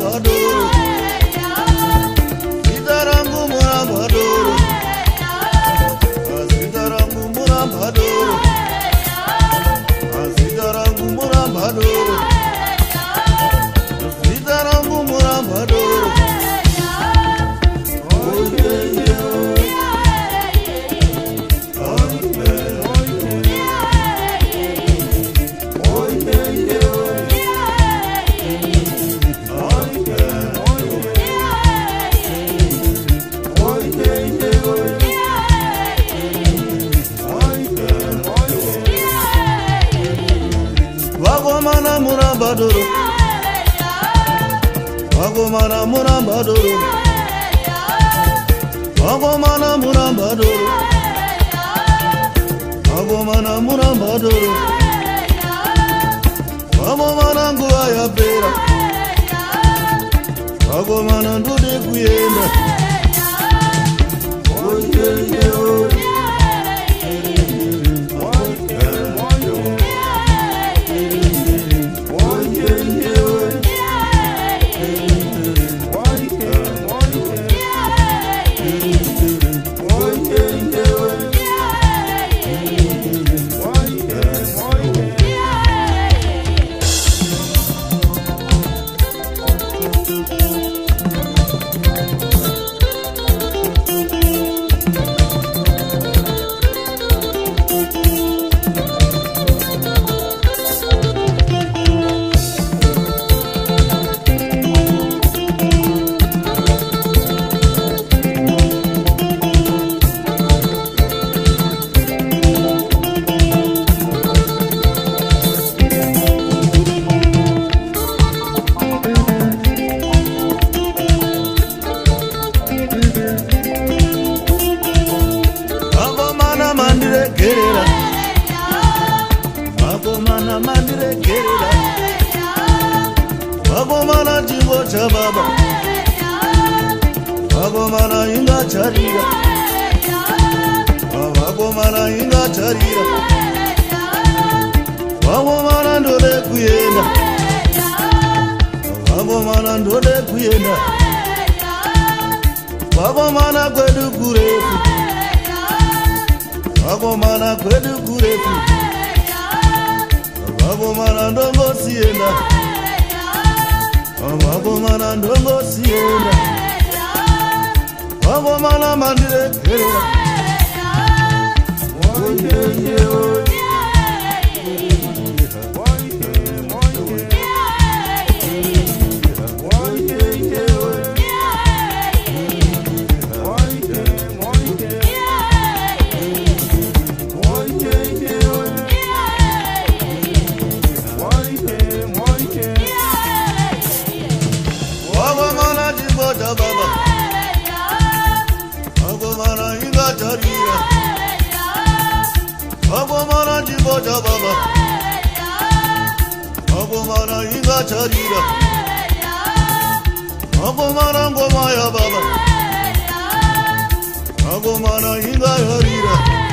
Murambadoro, Sitarangu Murambadoro, Sitarangu Murambadoro, Sitarangu Murambadoro, Sitarangu Murambadoro. Wagomana Murambadoro, Wagomana Murambadoro, Wagomana Murambadoro, Wagomana Murambadoro, Wagomana Nguaya Bera, Wagomana Ndude Kuyenda. Oh yeah yeah oh. Wagomana mandire kerera, Wagomana jingo cha baba, Wagomana inga charira, Wagomana inga charira, Wagomana ndode kuyenda, Wagomana ndode kuyenda, Wagomana kwedu kurefu, Wagomana kwedu kurefu. Wagomana ndongo sienda, Wagomana ndongo sienda, Wagomana mandire kerera. Oh yeah yeah oh. Wagomana inga charira, Wagomana jingo cha baba, Wagomana inga charira, Wagomana ngoma ya baba, Wagomana inga harira.